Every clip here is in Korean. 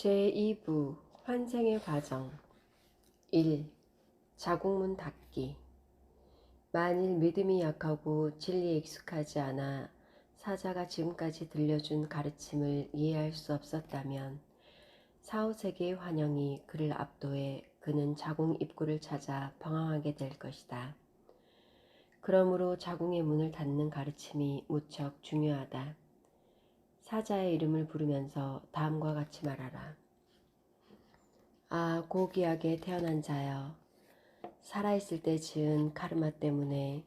제2부 환생의 과정 1. 자국문 닫기. 만일 믿음이 약하고 진리에 익숙하지 않아 사자가 지금까지 들려준 가르침을 이해할 수 없었다면 사후세계의 환영이 그를 압도해 그는 자궁 입구를 찾아 방황하게 될 것이다. 그러므로 자궁의 문을 닫는 가르침이 무척 중요하다. 사자의 이름을 부르면서 다음과 같이 말하라. 아, 고귀하게 태어난 자여, 살아있을 때 지은 카르마 때문에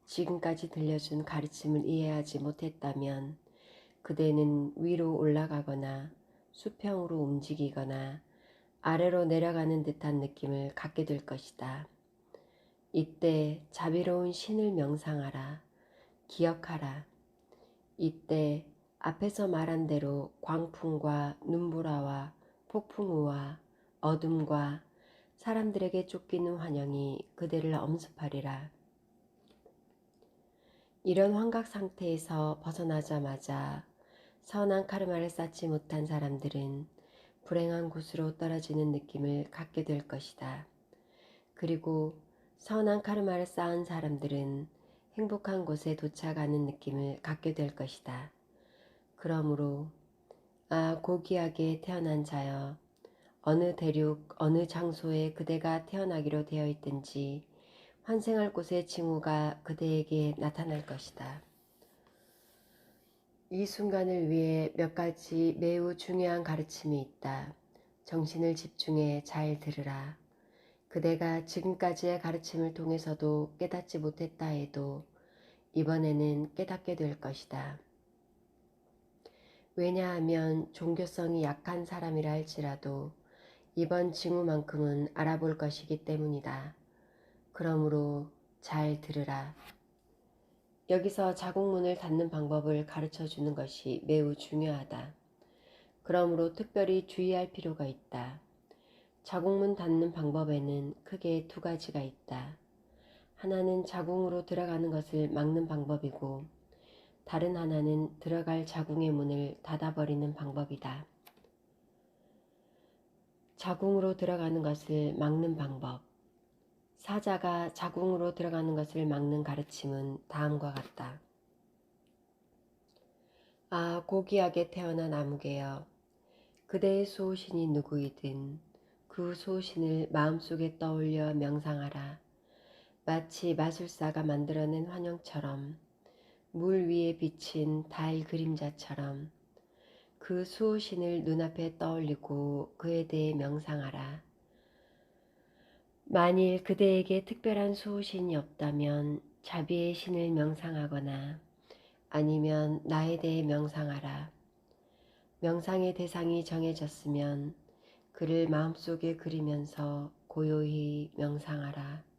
지금까지 들려준 가르침을 이해하지 못했다면 그대는 위로 올라가거나 수평으로 움직이거나 아래로 내려가는 듯한 느낌을 갖게 될 것이다. 이때 자비로운 신을 명상하라. 기억하라. 이때 앞에서 말한 대로 광풍과 눈보라와 폭풍우와 어둠과 사람들에게 쫓기는 환영이 그대를 엄습하리라. 이런 환각 상태에서 벗어나자마자 선한 카르마를 쌓지 못한 사람들은 불행한 곳으로 떨어지는 느낌을 갖게 될 것이다. 그리고 선한 카르마를 쌓은 사람들은 행복한 곳에 도착하는 느낌을 갖게 될 것이다. 그러므로 아, 고귀하게 태어난 자여, 어느 대륙 어느 장소에 그대가 태어나기로 되어 있든지 환생할 곳의 징후가 그대에게 나타날 것이다. 이 순간을 위해 몇 가지 매우 중요한 가르침이 있다. 정신을 집중해 잘 들으라. 그대가 지금까지의 가르침을 통해서도 깨닫지 못했다 해도 이번에는 깨닫게 될 것이다. 왜냐하면 종교성이 약한 사람이라 할지라도 이번 징후만큼은 알아볼 것이기 때문이다. 그러므로 잘 들으라. 여기서 자궁문을 닫는 방법을 가르쳐 주는 것이 매우 중요하다. 그러므로 특별히 주의할 필요가 있다. 자궁문 닫는 방법에는 크게 두 가지가 있다. 하나는 자궁으로 들어가는 것을 막는 방법이고 다른 하나는 들어갈 자궁의 문을 닫아버리는 방법이다. 자궁으로 들어가는 것을 막는 방법. 사자가 자궁으로 들어가는 것을 막는 가르침은 다음과 같다. 아, 고귀하게 태어난 아무개여, 그대의 수호신이 누구이든 그 수호신을 마음속에 떠올려 명상하라. 마치 마술사가 만들어낸 환영처럼, 물 위에 비친 달 그림자처럼 그 수호신을 눈앞에 떠올리고 그에 대해 명상하라. 만일 그대에게 특별한 수호신이 없다면 자비의 신을 명상하거나 아니면 나에 대해 명상하라. 명상의 대상이 정해졌으면 그를 마음속에 그리면서 고요히 명상하라.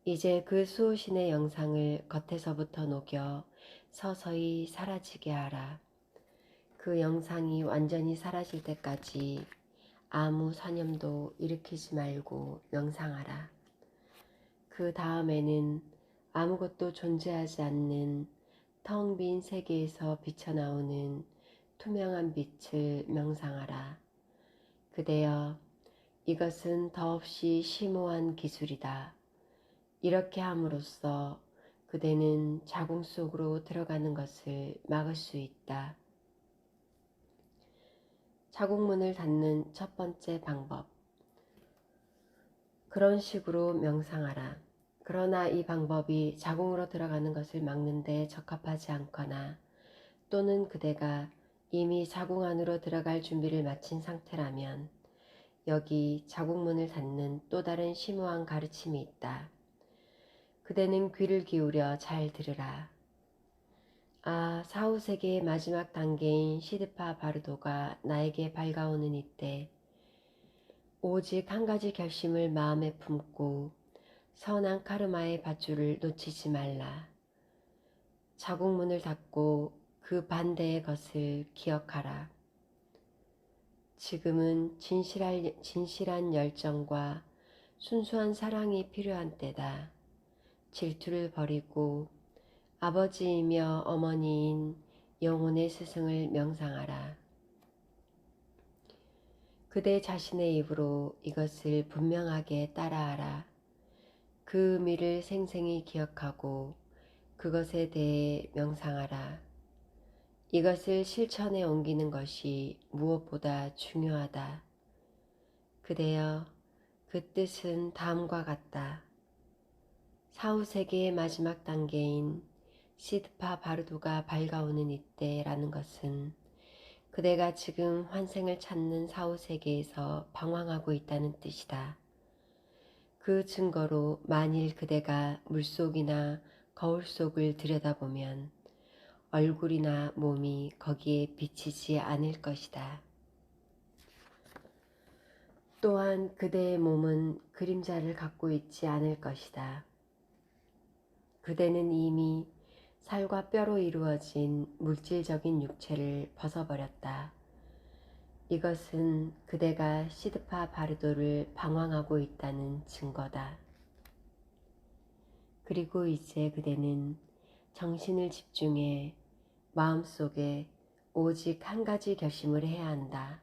이제 그 수호신의 영상을 겉에서부터 녹여 서서히 사라지게 하라. 그 영상이 완전히 사라질 때까지 아무 선념도 일으키지 말고 명상하라. 그 다음에는 아무것도 존재하지 않는 텅 빈 세계에서 비쳐나오는 투명한 빛을 명상하라. 그대여, 이것은 더없이 심오한 기술이다. 이렇게 함으로써 그대는 자궁 속으로 들어가는 것을 막을 수 있다. 자궁문을 닫는 첫 번째 방법. 그런 식으로 명상하라. 그러나 이 방법이 자궁으로 들어가는 것을 막는 데 적합하지 않거나 또는 그대가 이미 자궁 안으로 들어갈 준비를 마친 상태라면 여기 자궁문을 닫는 또 다른 심오한 가르침이 있다. 그대는 귀를 기울여 잘 들으라. 아, 사후세계의 마지막 단계인 시드파 바르도가 나에게 밝아오는 이때 오직 한 가지 결심을 마음에 품고 선한 카르마의 밧줄을 놓치지 말라. 자궁문을 닫고 그 반대의 것을 기억하라. 지금은 진실한 열정과 순수한 사랑이 필요한 때다. 질투를 버리고 아버지이며 어머니인 영혼의 스승을 명상하라. 그대 자신의 입으로 이것을 분명하게 따라하라. 그 의미를 생생히 기억하고 그것에 대해 명상하라. 이것을 실천에 옮기는 것이 무엇보다 중요하다. 그대여, 그 뜻은 다음과 같다. 사후세계의 마지막 단계인 시드파 바르도가 밝아오는 이때라는 것은 그대가 지금 환생을 찾는 사후세계에서 방황하고 있다는 뜻이다. 그 증거로 만일 그대가 물속이나 거울 속을 들여다보면 얼굴이나 몸이 거기에 비치지 않을 것이다. 또한 그대의 몸은 그림자를 갖고 있지 않을 것이다. 그대는 이미 살과 뼈로 이루어진 물질적인 육체를 벗어버렸다. 이것은 그대가 시드파 바르도를 방황하고 있다는 증거다. 그리고 이제 그대는 정신을 집중해 마음속에 오직 한 가지 결심을 해야 한다.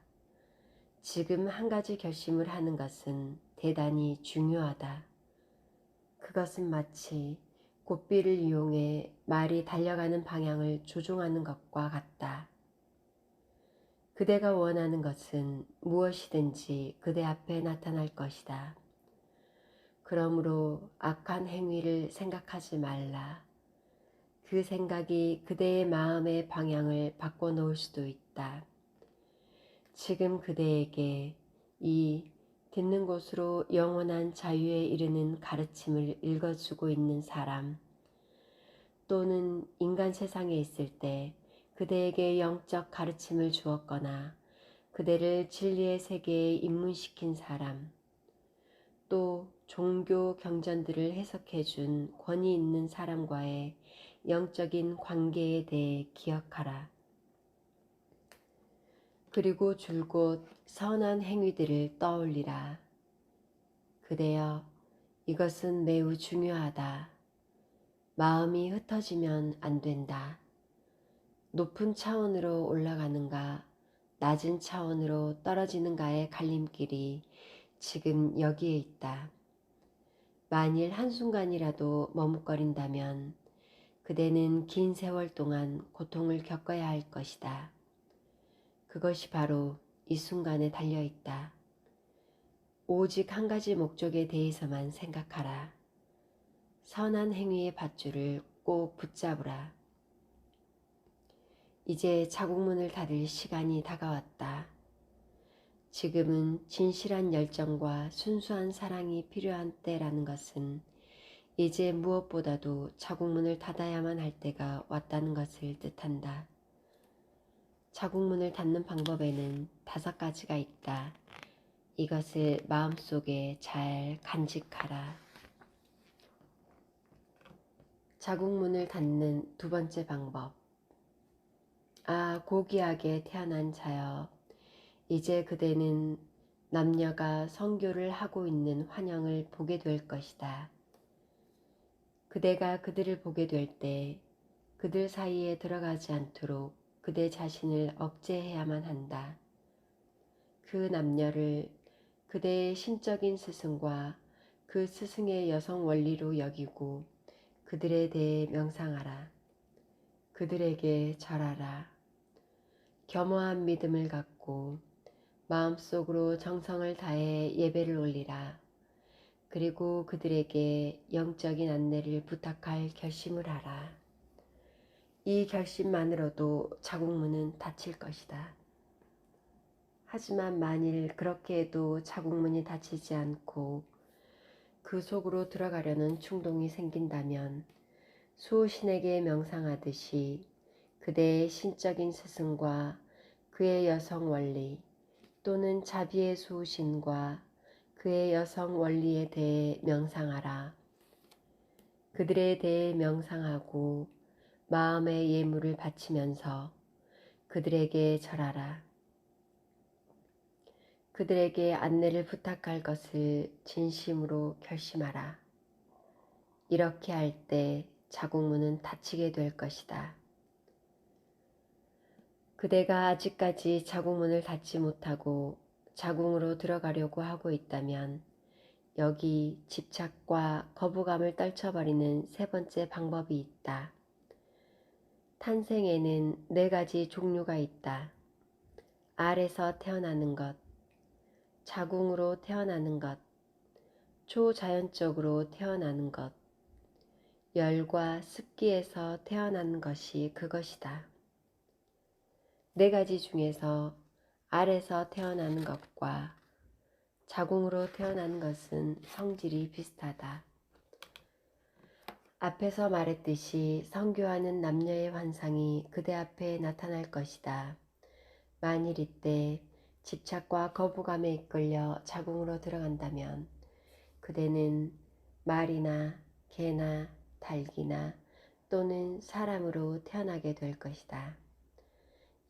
지금 한 가지 결심을 하는 것은 대단히 중요하다. 그것은 마치 고삐를 이용해 말이 달려가는 방향을 조종하는 것과 같다. 그대가 원하는 것은 무엇이든지 그대 앞에 나타날 것이다. 그러므로 악한 행위를 생각하지 말라. 그 생각이 그대의 마음의 방향을 바꿔놓을 수도 있다. 지금 그대에게 이 듣는 곳으로 영원한 자유에 이르는 가르침을 읽어주고 있는 사람, 또는 인간 세상에 있을 때 그대에게 영적 가르침을 주었거나 그대를 진리의 세계에 입문시킨 사람, 또 종교 경전들을 해석해 준 권위 있는 사람과의 영적인 관계에 대해 기억하라. 그리고 줄곧 선한 행위들을 떠올리라. 그대여, 이것은 매우 중요하다. 마음이 흩어지면 안 된다. 높은 차원으로 올라가는가, 낮은 차원으로 떨어지는가의 갈림길이 지금 여기에 있다. 만일 한순간이라도 머뭇거린다면 그대는 긴 세월 동안 고통을 겪어야 할 것이다. 그것이 바로 이 순간에 달려있다. 오직 한 가지 목적에 대해서만 생각하라. 선한 행위의 밧줄을 꼭 붙잡으라. 이제 자국문을 닫을 시간이 다가왔다. 지금은 진실한 열정과 순수한 사랑이 필요한 때라는 것은 이제 무엇보다도 자국문을 닫아야만 할 때가 왔다는 것을 뜻한다. 자국문을 닫는 방법에는 5가지가 있다. 이것을 마음속에 잘 간직하라. 자국문을 닫는 2번째 방법. 아, 고귀하게 태어난 자여, 이제 그대는 남녀가 선교를 하고 있는 환영을 보게 될 것이다. 그대가 그들을 보게 될 때 그들 사이에 들어가지 않도록 그대 자신을 억제해야만 한다. 그 남녀를 그대의 신적인 스승과 그 스승의 여성 원리로 여기고 그들에 대해 명상하라. 그들에게 절하라. 겸허한 믿음을 갖고 마음속으로 정성을 다해 예배를 올리라. 그리고 그들에게 영적인 안내를 부탁할 결심을 하라. 이 결심만으로도 자국문은 닫힐 것이다. 하지만 만일 그렇게 해도 자국문이 닫히지 않고 그 속으로 들어가려는 충동이 생긴다면 수호신에게 명상하듯이 그대의 신적인 스승과 그의 여성 원리 또는 자비의 수호신과 그의 여성 원리에 대해 명상하라. 그들에 대해 명상하고 마음의 예물을 바치면서 그들에게 절하라. 그들에게 안내를 부탁할 것을 진심으로 결심하라. 이렇게 할 때 자국문은 닫히게 될 것이다. 그대가 아직까지 자국문을 닫지 못하고 자궁으로 들어가려고 하고 있다면 여기 집착과 거부감을 떨쳐버리는 세 번째 방법이 있다. 탄생에는 네 가지 종류가 있다. 알에서 태어나는 것, 자궁으로 태어나는 것, 초자연적으로 태어나는 것, 열과 습기에서 태어나는 것이 그것이다. 네 가지 중에서 알에서 태어나는 것과 자궁으로 태어나는 것은 성질이 비슷하다. 앞에서 말했듯이 성교하는 남녀의 환상이 그대 앞에 나타날 것이다. 만일 이때 집착과 거부감에 이끌려 자궁으로 들어간다면 그대는 말이나 개나 닭이나 또는 사람으로 태어나게 될 것이다.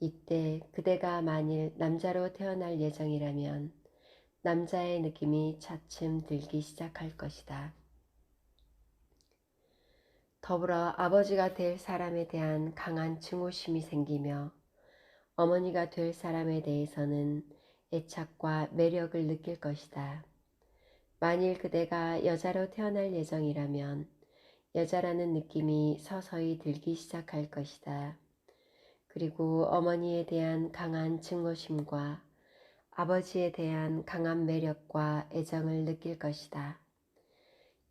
이때 그대가 만일 남자로 태어날 예정이라면 남자의 느낌이 차츰 들기 시작할 것이다. 더불어 아버지가 될 사람에 대한 강한 증오심이 생기며 어머니가 될 사람에 대해서는 애착과 매력을 느낄 것이다. 만일 그대가 여자로 태어날 예정이라면 여자라는 느낌이 서서히 들기 시작할 것이다. 그리고 어머니에 대한 강한 증오심과 아버지에 대한 강한 매력과 애정을 느낄 것이다.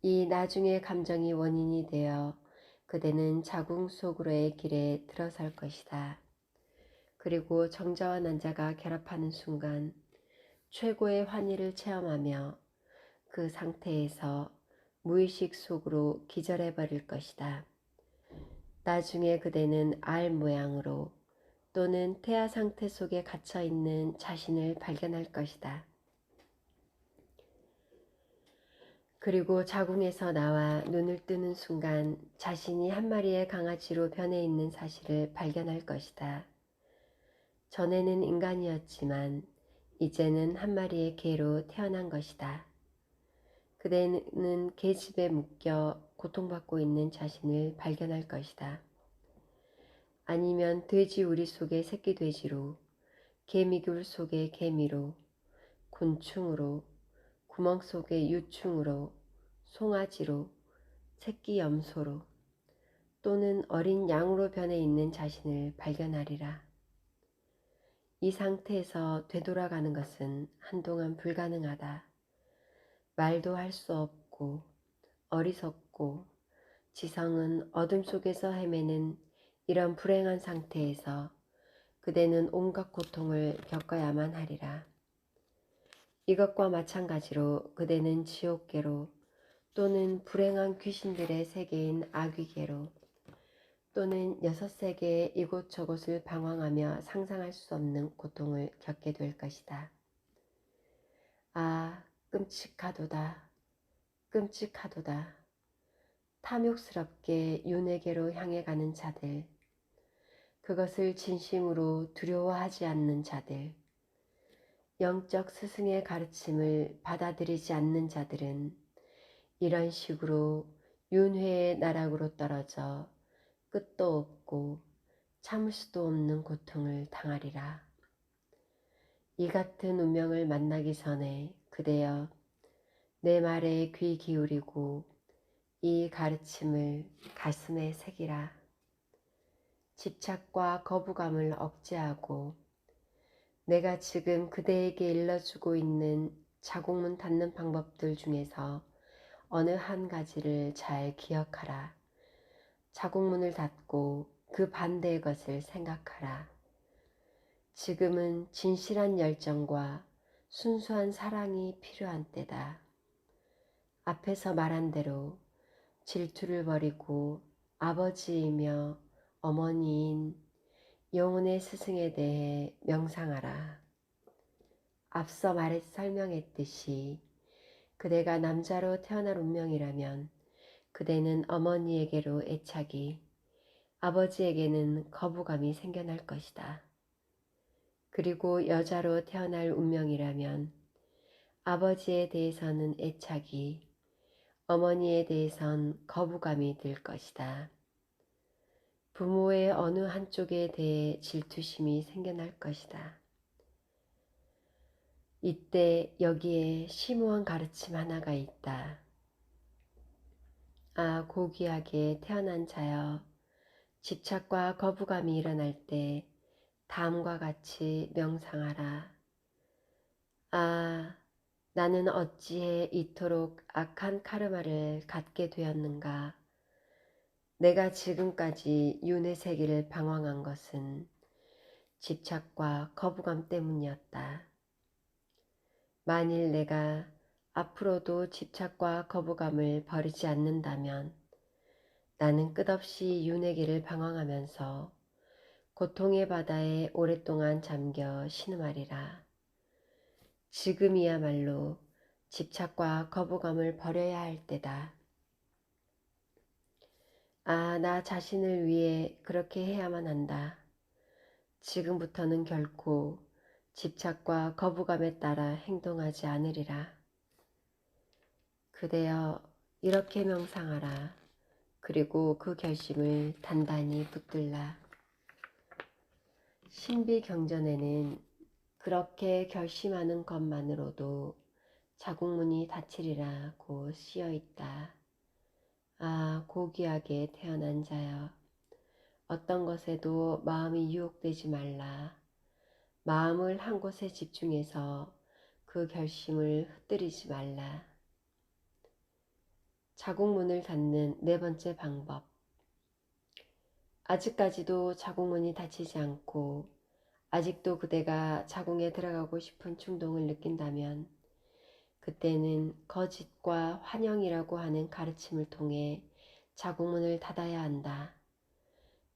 이 나중의 감정이 원인이 되어 그대는 자궁 속으로의 길에 들어설 것이다. 그리고 정자와 난자가 결합하는 순간 최고의 환희를 체험하며 그 상태에서 무의식 속으로 기절해 버릴 것이다. 나중에 그대는 알 모양으로 또는 태아 상태 속에 갇혀 있는 자신을 발견할 것이다. 그리고 자궁에서 나와 눈을 뜨는 순간 자신이 한 마리의 강아지로 변해 있는 사실을 발견할 것이다. 전에는 인간이었지만 이제는 한 마리의 개로 태어난 것이다. 그대는 개집에 묶여 고통받고 있는 자신을 발견할 것이다. 아니면 돼지 우리 속의 새끼 돼지로, 개미굴 속의 개미로, 곤충으로, 구멍 속의 유충으로, 송아지로, 새끼 염소로, 또는 어린 양으로 변해 있는 자신을 발견하리라. 이 상태에서 되돌아가는 것은 한동안 불가능하다. 말도 할 수 없고 어리석고 지성은 어둠 속에서 헤매는 이런 불행한 상태에서 그대는 온갖 고통을 겪어야만 하리라. 이것과 마찬가지로 그대는 지옥계로 또는 불행한 귀신들의 세계인 아귀계로 또는 6세계의 이곳저곳을 방황하며 상상할 수 없는 고통을 겪게 될 것이다. 아, 끔찍하도다. 끔찍하도다. 탐욕스럽게 윤회계로 향해 가는 자들, 그것을 진심으로 두려워하지 않는 자들, 영적 스승의 가르침을 받아들이지 않는 자들은 이런 식으로 윤회의 나락으로 떨어져 끝도 없고 참을 수도 없는 고통을 당하리라. 이 같은 운명을 만나기 전에 그대여 내 말에 귀 기울이고 이 가르침을 가슴에 새기라. 집착과 거부감을 억제하고 내가 지금 그대에게 일러주고 있는 자궁문 닫는 방법들 중에서 어느 한 가지를 잘 기억하라. 자궁문을 닫고 그 반대의 것을 생각하라. 지금은 진실한 열정과 순수한 사랑이 필요한 때다. 앞에서 말한 대로 질투를 버리고 아버지이며 어머니인 영혼의 스승에 대해 명상하라. 앞서 설명했듯이 그대가 남자로 태어날 운명이라면 그대는 어머니에게로 애착이, 아버지에게는 거부감이 생겨날 것이다. 그리고 여자로 태어날 운명이라면 아버지에 대해서는 애착이, 어머니에 대해선 거부감이 들 것이다. 부모의 어느 한쪽에 대해 질투심이 생겨날 것이다. 이때 여기에 심오한 가르침 하나가 있다. 아, 고귀하게 태어난 자여, 집착과 거부감이 일어날 때 다음과 같이 명상하라. 아, 나는 어찌해 이토록 악한 카르마를 갖게 되었는가? 내가 지금까지 윤회 세계를 방황한 것은 집착과 거부감 때문이었다. 만일 내가 앞으로도 집착과 거부감을 버리지 않는다면 나는 끝없이 윤회계를 방황하면서 고통의 바다에 오랫동안 잠겨 신음하리라. 지금이야말로 집착과 거부감을 버려야 할 때다. 아, 나 자신을 위해 그렇게 해야만 한다. 지금부터는 결코 집착과 거부감에 따라 행동하지 않으리라. 그대여, 이렇게 명상하라. 그리고 그 결심을 단단히 붙들라. 신비경전에는 그렇게 결심하는 것만으로도 자국문이 닫히리라고 쓰여있다. 아, 고귀하게 태어난 자여, 어떤 것에도 마음이 유혹되지 말라. 마음을 한 곳에 집중해서 그 결심을 흩뜨리지 말라. 자국문을 닫는 네 번째 방법. 아직까지도 자국문이 닫히지 않고 아직도 그대가 자궁에 들어가고 싶은 충동을 느낀다면 그때는 거짓과 환영이라고 하는 가르침을 통해 자궁문을 닫아야 한다.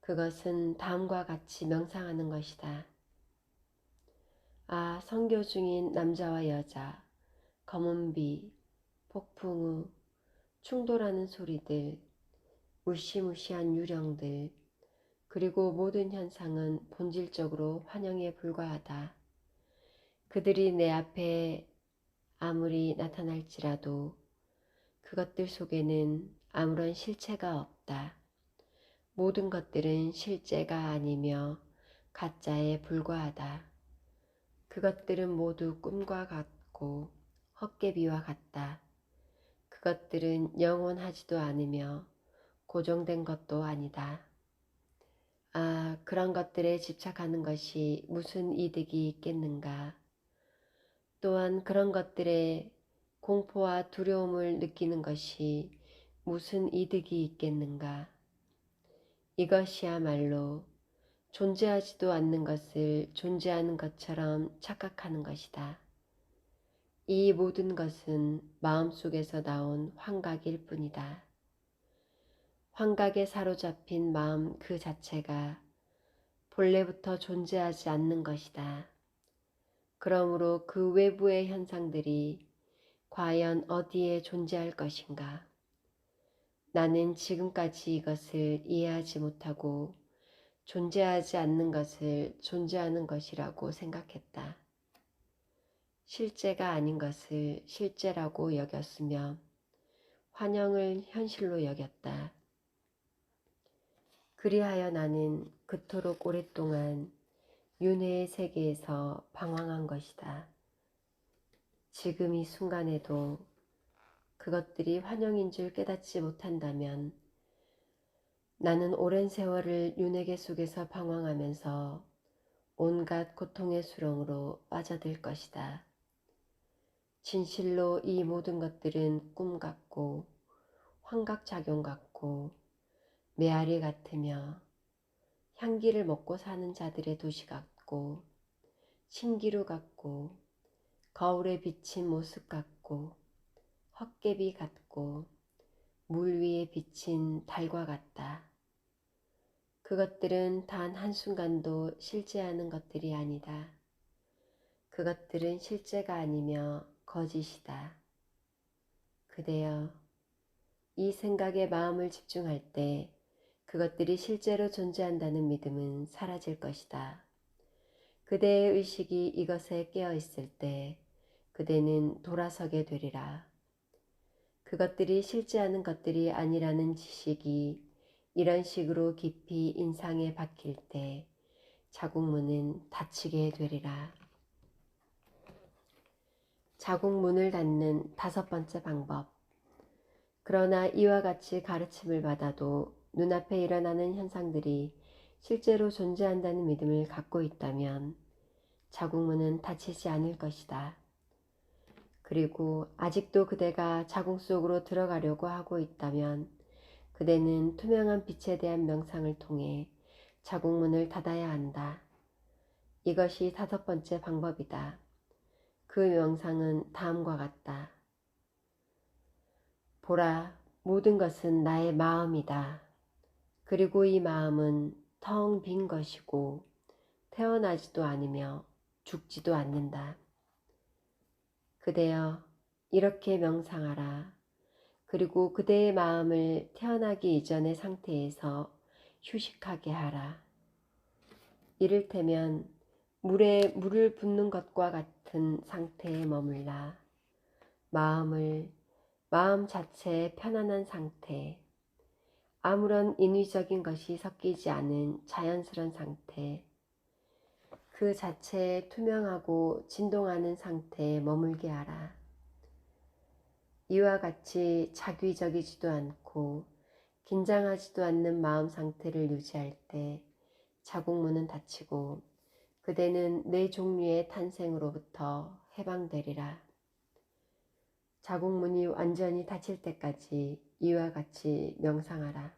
그것은 다음과 같이 명상하는 것이다. 아, 선교 중인 남자와 여자, 검은비, 폭풍우, 충돌하는 소리들, 무시무시한 유령들, 그리고 모든 현상은 본질적으로 환영에 불과하다. 그들이 내 앞에 아무리 나타날지라도 그것들 속에는 아무런 실체가 없다. 모든 것들은 실제가 아니며 가짜에 불과하다. 그것들은 모두 꿈과 같고 헛개비와 같다. 그것들은 영원하지도 않으며 고정된 것도 아니다. 아, 그런 것들에 집착하는 것이 무슨 이득이 있겠는가? 또한 그런 것들에 공포와 두려움을 느끼는 것이 무슨 이득이 있겠는가? 이것이야말로 존재하지도 않는 것을 존재하는 것처럼 착각하는 것이다. 이 모든 것은 마음속에서 나온 환각일 뿐이다. 환각에 사로잡힌 마음 그 자체가 본래부터 존재하지 않는 것이다. 그러므로 그 외부의 현상들이 과연 어디에 존재할 것인가? 나는 지금까지 이것을 이해하지 못하고 존재하지 않는 것을 존재하는 것이라고 생각했다. 실제가 아닌 것을 실제라고 여겼으며 환영을 현실로 여겼다. 그리하여 나는 그토록 오랫동안 윤회의 세계에서 방황한 것이다. 지금 이 순간에도 그것들이 환영인 줄 깨닫지 못한다면 나는 오랜 세월을 윤회계 속에서 방황하면서 온갖 고통의 수렁으로 빠져들 것이다. 진실로 이 모든 것들은 꿈 같고 환각작용 같고 메아리 같으며 향기를 먹고 사는 자들의 도시 같고 신기루 같고 거울에 비친 모습 같고 헛개비 같고 물 위에 비친 달과 같다. 그것들은 단 한순간도 실제하는 것들이 아니다. 그것들은 실제가 아니며 거짓이다. 그대여, 이 생각에 마음을 집중할 때 그것들이 실제로 존재한다는 믿음은 사라질 것이다. 그대의 의식이 이것에 깨어 있을 때 그대는 돌아서게 되리라. 그것들이 실제하는 것들이 아니라는 지식이 이런 식으로 깊이 인상에 박힐 때 자국문은 닫히게 되리라. 자국문을 닫는 5번째 방법. 그러나 이와 같이 가르침을 받아도 눈앞에 일어나는 현상들이 실제로 존재한다는 믿음을 갖고 있다면 자국문은 닫히지 않을 것이다. 그리고 아직도 그대가 자궁 속으로 들어가려고 하고 있다면 그대는 투명한 빛에 대한 명상을 통해 자궁문을 닫아야 한다. 이것이 5번째 방법이다. 그 명상은 다음과 같다. 보라, 모든 것은 나의 마음이다. 그리고 이 마음은 텅 빈 것이고 태어나지도 않으며 죽지도 않는다. 그대여, 이렇게 명상하라. 그리고 그대의 마음을 태어나기 이전의 상태에서 휴식하게 하라. 이를테면 물에 물을 붓는 것과 같은 상태에 머물라. 마음 자체의 편안한 상태, 아무런 인위적인 것이 섞이지 않은 자연스러운 상태, 그 자체에 투명하고 진동하는 상태에 머물게 하라. 이와 같이 자기적이지도 않고 긴장하지도 않는 마음 상태를 유지할 때 자궁문은 닫히고 그대는 네 종류의 탄생으로부터 해방되리라. 자궁문이 완전히 닫힐 때까지 이와 같이 명상하라.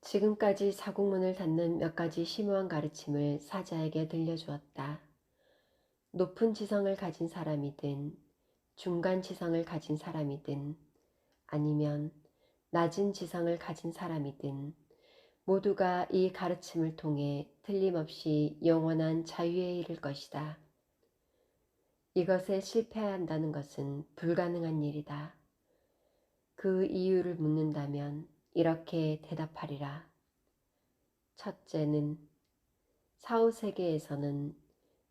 지금까지 자궁문을 닫는 몇 가지 심오한 가르침을 사자에게 들려주었다. 높은 지성을 가진 사람이든 중간 지성을 가진 사람이든 아니면 낮은 지성을 가진 사람이든 모두가 이 가르침을 통해 틀림없이 영원한 자유에 이를 것이다. 이것에 실패한다는 것은 불가능한 일이다. 그 이유를 묻는다면 이렇게 대답하리라. 첫째는 사후세계에서는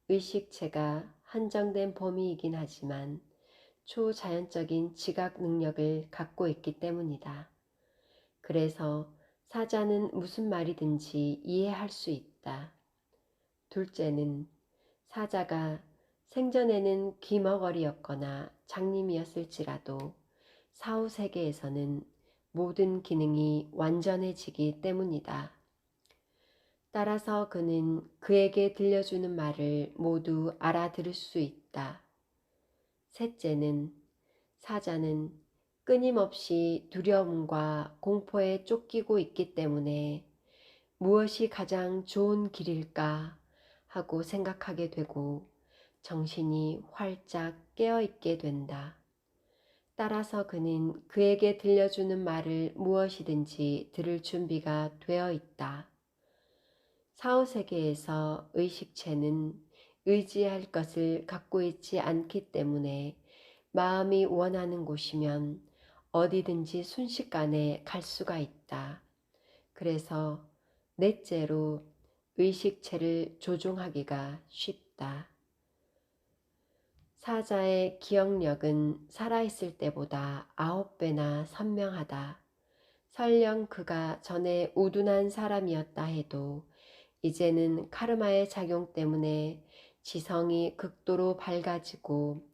의식체가 한정된 범위이긴 하지만 초자연적인 지각 능력을 갖고 있기 때문이다. 그래서 사자는 무슨 말이든지 이해할 수 있다. 둘째는 사자가 생전에는 귀머거리였거나 장님이었을지라도 사후세계에서는 모든 기능이 완전해지기 때문이다. 따라서 그는 그에게 들려주는 말을 모두 알아들을 수 있다. 셋째는 사자는 끊임없이 두려움과 공포에 쫓기고 있기 때문에 무엇이 가장 좋은 길일까 하고 생각하게 되고 정신이 활짝 깨어있게 된다. 따라서 그는 그에게 들려주는 말을 무엇이든지 들을 준비가 되어 있다. 사후세계에서 의식체는 의지할 것을 갖고 있지 않기 때문에 마음이 원하는 곳이면 어디든지 순식간에 갈 수가 있다. 그래서 넷째로 의식체를 조종하기가 쉽다. 사자의 기억력은 살아있을 때보다 9배나 선명하다. 설령 그가 전에 우둔한 사람이었다 해도 이제는 카르마의 작용 때문에 지성이 극도로 밝아지고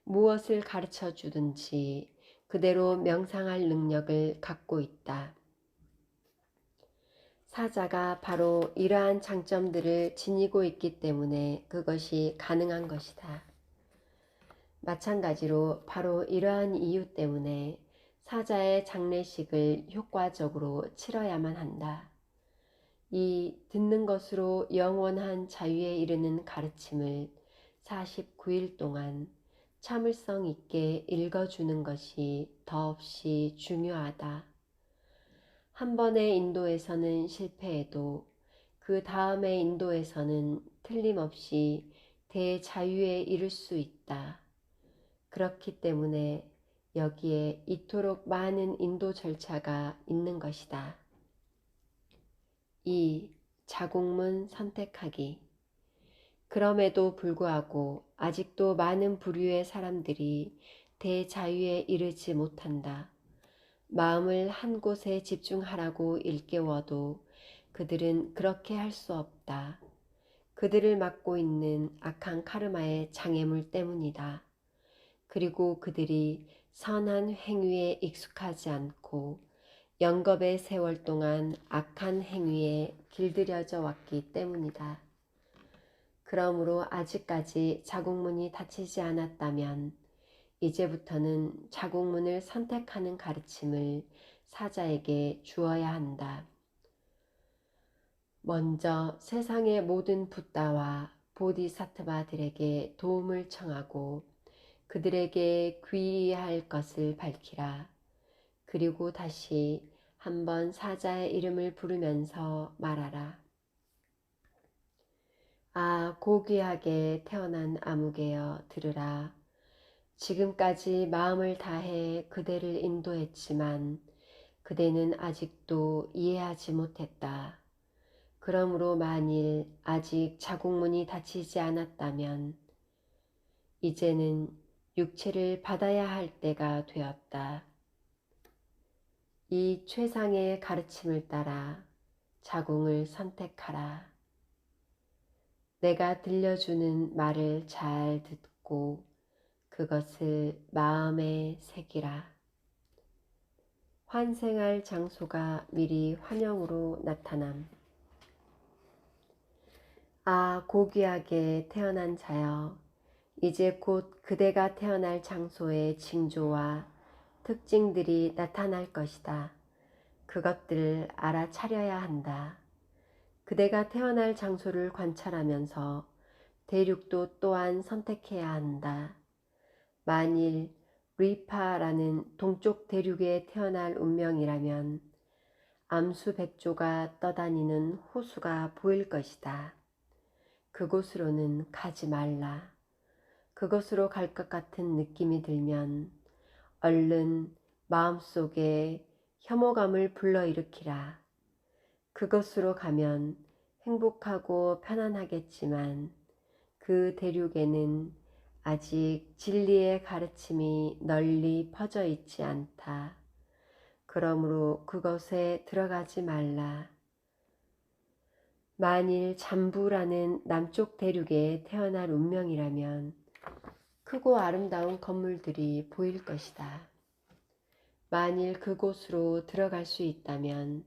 무엇을 가르쳐 주든지 그대로 명상할 능력을 갖고 있다. 사자가 바로 이러한 장점들을 지니고 있기 때문에 그것이 가능한 것이다. 마찬가지로 바로 이러한 이유 때문에 사자의 장례식을 효과적으로 치러야만 한다. 이 듣는 것으로 영원한 자유에 이르는 가르침을 49일 동안 참을성 있게 읽어주는 것이 더없이 중요하다. 한 번의 인도에서는 실패해도 그 다음의 인도에서는 틀림없이 대자유에 이를 수 있다. 그렇기 때문에 여기에 이토록 많은 인도 절차가 있는 것이다. 2. 자궁문 선택하기. 그럼에도 불구하고 아직도 많은 부류의 사람들이 대자유에 이르지 못한다. 마음을 한 곳에 집중하라고 일깨워도 그들은 그렇게 할 수 없다. 그들을 맡고 있는 악한 카르마의 장애물 때문이다. 그리고 그들이 선한 행위에 익숙하지 않고 영겁의 세월 동안 악한 행위에 길들여져 왔기 때문이다. 그러므로 아직까지 자국문이 닫히지 않았다면 이제부터는 자국문을 선택하는 가르침을 사자에게 주어야 한다. 먼저 세상의 모든 붓다와 보디사트바들에게 도움을 청하고 그들에게 귀의할 것을 밝히라. 그리고 다시 한번 사자의 이름을 부르면서 말하라. 아, 고귀하게 태어난 아무개여 들으라. 지금까지 마음을 다해 그대를 인도했지만 그대는 아직도 이해하지 못했다. 그러므로 만일 아직 자국문이 닫히지 않았다면 이제는 육체를 받아야 할 때가 되었다. 이 최상의 가르침을 따라 자궁을 선택하라. 내가 들려주는 말을 잘 듣고 그것을 마음에 새기라. 환생할 장소가 미리 환영으로 나타남. 아, 고귀하게 태어난 자여, 이제 곧 그대가 태어날 장소의 징조와 특징들이 나타날 것이다. 그것들을 알아차려야 한다. 그대가 태어날 장소를 관찰하면서 대륙도 또한 선택해야 한다. 만일 리파라는 동쪽 대륙에 태어날 운명이라면 암수 백조가 떠다니는 호수가 보일 것이다. 그곳으로는 가지 말라. 그곳으로 갈 것 같은 느낌이 들면 얼른 마음속에 혐오감을 불러일으키라. 그곳으로 가면 행복하고 편안하겠지만 그 대륙에는 아직 진리의 가르침이 널리 퍼져 있지 않다. 그러므로 그것에 들어가지 말라. 만일 잠부라는 남쪽 대륙에 태어날 운명이라면 크고 아름다운 건물들이 보일 것이다. 만일 그곳으로 들어갈 수 있다면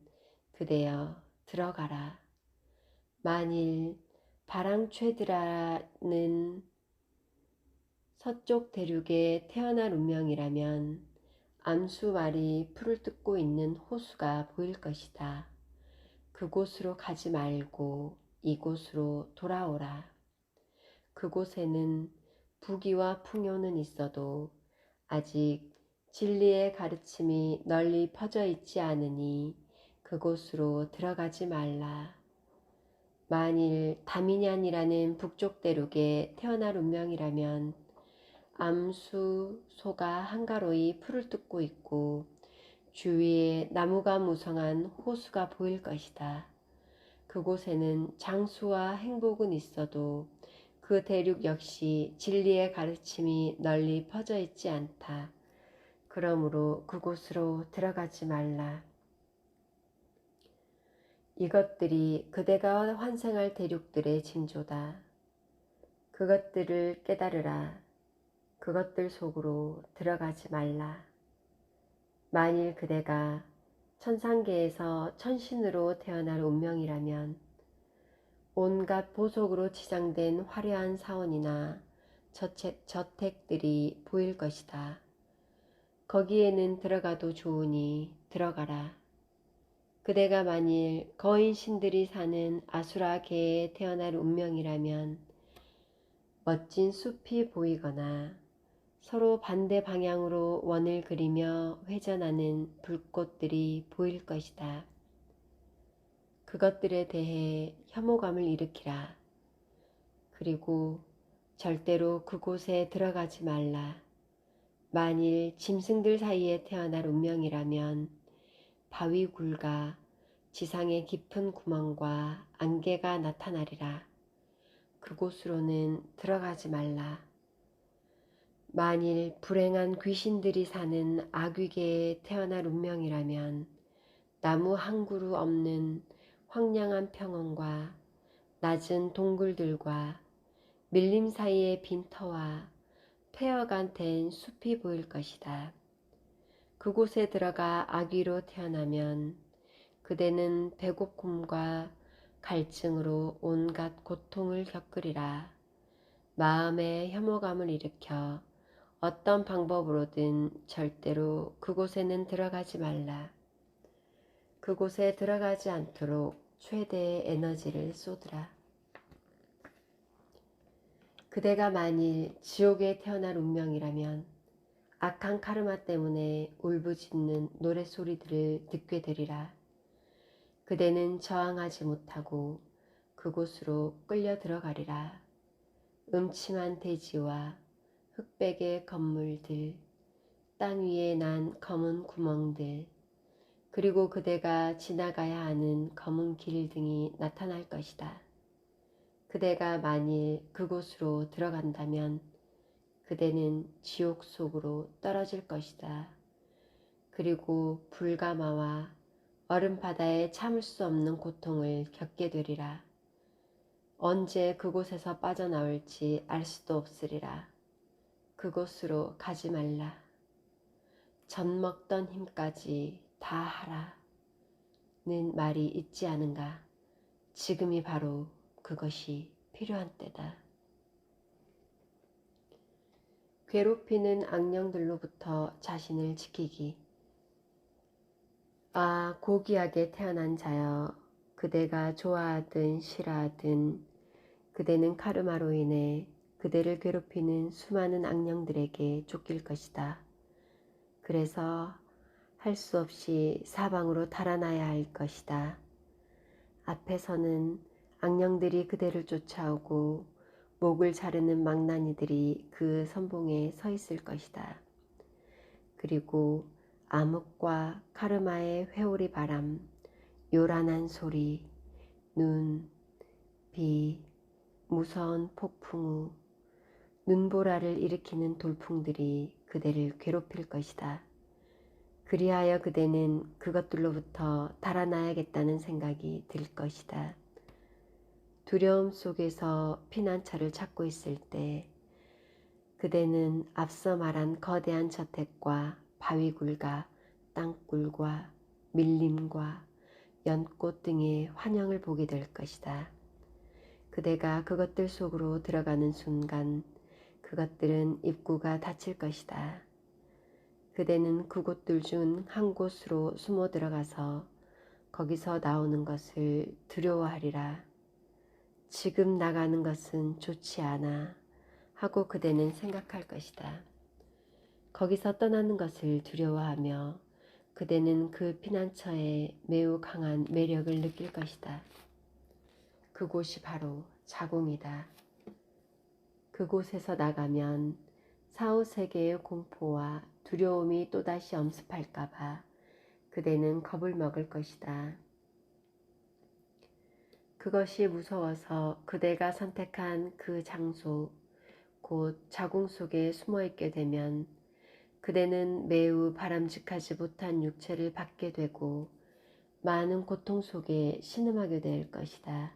그대여 들어가라. 만일 바랑최드라는 서쪽 대륙에 태어날 운명이라면 암수말이 풀을 뜯고 있는 호수가 보일 것이다. 그곳으로 가지 말고 이곳으로 돌아오라. 그곳에는 부귀와 풍요는 있어도 아직 진리의 가르침이 널리 퍼져 있지 않으니 그곳으로 들어가지 말라. 만일 다미냔이라는 북쪽 대륙에 태어날 운명이라면 암수소가 한가로이 풀을 뜯고 있고 주위에 나무가 무성한 호수가 보일 것이다. 그곳에는 장수와 행복은 있어도 그 대륙 역시 진리의 가르침이 널리 퍼져 있지 않다. 그러므로 그곳으로 들어가지 말라. 이것들이 그대가 환생할 대륙들의 징조다. 그것들을 깨달으라. 그것들 속으로 들어가지 말라. 만일 그대가 천상계에서 천신으로 태어날 운명이라면 온갖 보석으로 치장된 화려한 사원이나 저택들이 보일 것이다. 거기에는 들어가도 좋으니 들어가라. 그대가 만일 거인 신들이 사는 아수라계에 태어날 운명이라면 멋진 숲이 보이거나 서로 반대 방향으로 원을 그리며 회전하는 불꽃들이 보일 것이다. 그것들에 대해 혐오감을 일으키라. 그리고 절대로 그곳에 들어가지 말라. 만일 짐승들 사이에 태어날 운명이라면 바위굴과 지상의 깊은 구멍과 안개가 나타나리라. 그곳으로는 들어가지 말라. 만일 불행한 귀신들이 사는 아귀계에 태어날 운명이라면 나무 한 그루 없는 황량한 평원과 낮은 동굴들과 밀림 사이의 빈터와 폐허가 된 숲이 보일 것이다. 그곳에 들어가 아기로 태어나면 그대는 배고픔과 갈증으로 온갖 고통을 겪으리라. 마음의 혐오감을 일으켜 어떤 방법으로든 절대로 그곳에는 들어가지 말라. 그곳에 들어가지 않도록 최대의 에너지를 쏟으라. 그대가 만일 지옥에 태어날 운명이라면 악한 카르마 때문에 울부짖는 노랫소리들을 듣게 되리라. 그대는 저항하지 못하고 그곳으로 끌려 들어가리라. 음침한 대지와 흑백의 건물들, 땅 위에 난 검은 구멍들, 그리고 그대가 지나가야 하는 검은 길 등이 나타날 것이다. 그대가 만일 그곳으로 들어간다면 그대는 지옥 속으로 떨어질 것이다. 그리고 불가마와 얼음바다에 참을 수 없는 고통을 겪게 되리라. 언제 그곳에서 빠져나올지 알 수도 없으리라. 그곳으로 가지 말라. 젖먹던 힘까지 다 하라는 말이 있지 않은가. 지금이 바로 그것이 필요한 때다. 괴롭히는 악령들로부터 자신을 지키기. 아, 고귀하게 태어난 자여, 그대가 좋아하든 싫어하든 그대는 카르마로 인해 그대를 괴롭히는 수많은 악령들에게 쫓길 것이다. 그래서 할 수 없이 사방으로 달아나야 할 것이다. 앞에서는 악령들이 그대를 쫓아오고 목을 자르는 망나니들이 그 선봉에 서 있을 것이다. 그리고 암흑과 카르마의 회오리 바람, 요란한 소리, 눈, 비, 무서운 폭풍 우, 눈보라를 일으키는 돌풍들이 그대를 괴롭힐 것이다. 그리하여 그대는 그것들로부터 달아나야겠다는 생각이 들 것이다. 두려움 속에서 피난처를 찾고 있을 때 그대는 앞서 말한 거대한 저택과 바위굴과 땅굴과 밀림과 연꽃 등의 환영을 보게 될 것이다. 그대가 그것들 속으로 들어가는 순간 그것들은 입구가 닫힐 것이다. 그대는 그곳들 중 한 곳으로 숨어 들어가서 거기서 나오는 것을 두려워하리라. 지금 나가는 것은 좋지 않아 하고 그대는 생각할 것이다. 거기서 떠나는 것을 두려워하며 그대는 그 피난처에 매우 강한 매력을 느낄 것이다. 그곳이 바로 자궁이다. 그곳에서 나가면 사후세계의 공포와 두려움이 또다시 엄습할까봐 그대는 겁을 먹을 것이다. 그것이 무서워서 그대가 선택한 그 장소, 곧 자궁 속에 숨어있게 되면 그대는 매우 바람직하지 못한 육체를 받게 되고 많은 고통 속에 신음하게 될 것이다.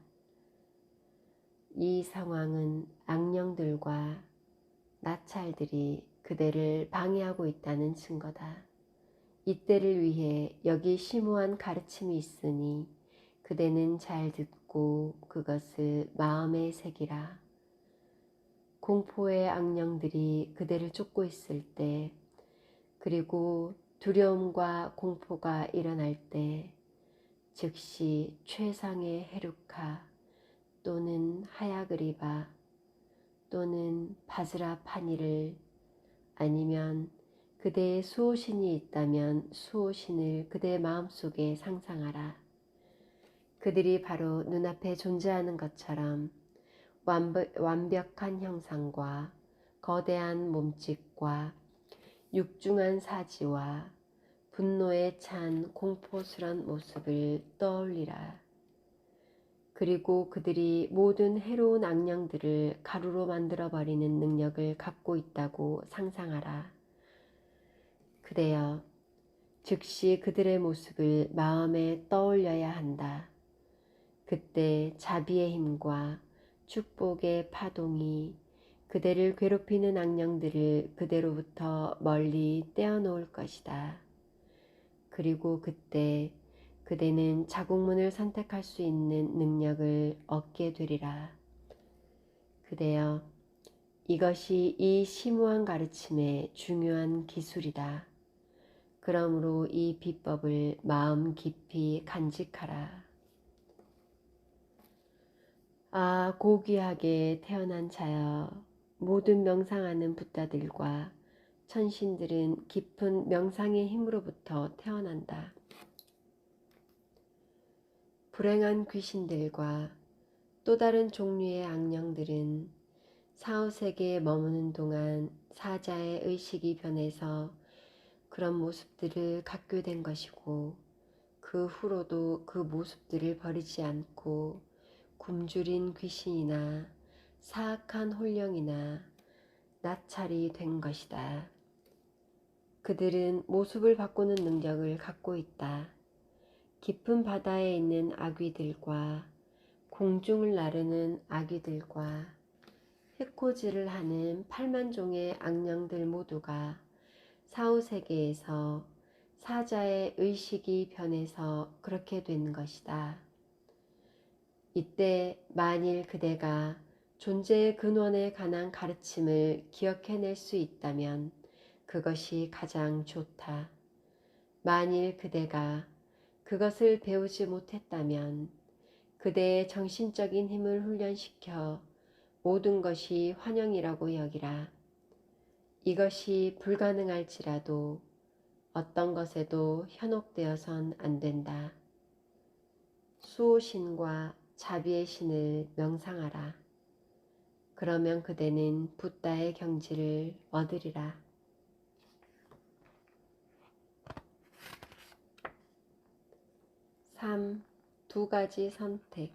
이 상황은 악령들과 나찰들이 그대를 방해하고 있다는 증거다. 이때를 위해 여기 심오한 가르침이 있으니 그대는 잘 듣고 그것을 마음에 새기라. 공포의 악령들이 그대를 쫓고 있을 때, 그리고 두려움과 공포가 일어날 때 즉시 최상의 헤루카 또는 하야그리바 또는 바즈라 파니를, 아니면 그대의 수호신이 있다면 수호신을 그대의 마음속에 상상하라. 그들이 바로 눈앞에 존재하는 것처럼 완벽한 형상과 거대한 몸짓과 육중한 사지와 분노에 찬 공포스런 모습을 떠올리라. 그리고 그들이 모든 해로운 악령들을 가루로 만들어버리는 능력을 갖고 있다고 상상하라. 그대여, 즉시 그들의 모습을 마음에 떠올려야 한다. 그때 자비의 힘과 축복의 파동이 그대를 괴롭히는 악령들을 그대로부터 멀리 떼어놓을 것이다. 그리고 그때 그대는 자국문을 선택할 수 있는 능력을 얻게 되리라. 그대여, 이것이 이 심오한 가르침의 중요한 기술이다. 그러므로 이 비법을 마음 깊이 간직하라. 아, 고귀하게 태어난 자여, 모든 명상하는 붓다들과 천신들은 깊은 명상의 힘으로부터 태어난다. 불행한 귀신들과 또 다른 종류의 악령들은 사후세계에 머무는 동안 사자의 의식이 변해서 그런 모습들을 갖게 된 것이고, 그 후로도 그 모습들을 버리지 않고 굶주린 귀신이나 사악한 혼령이나 나찰이 된 것이다. 그들은 모습을 바꾸는 능력을 갖고 있다. 깊은 바다에 있는 아귀들과 공중을 나르는 아귀들과 해코지를 하는 8만 종의 악령들 모두가 사후세계에서 사자의 의식이 변해서 그렇게 된 것이다. 이때 만일 그대가 존재의 근원에 관한 가르침을 기억해낼 수 있다면 그것이 가장 좋다. 만일 그대가 그것을 배우지 못했다면 그대의 정신적인 힘을 훈련시켜 모든 것이 환영이라고 여기라. 이것이 불가능할지라도 어떤 것에도 현혹되어선 안 된다. 수호신과 자비의 신을 명상하라. 그러면 그대는 붓다의 경지를 얻으리라. 3. 두 가지 선택.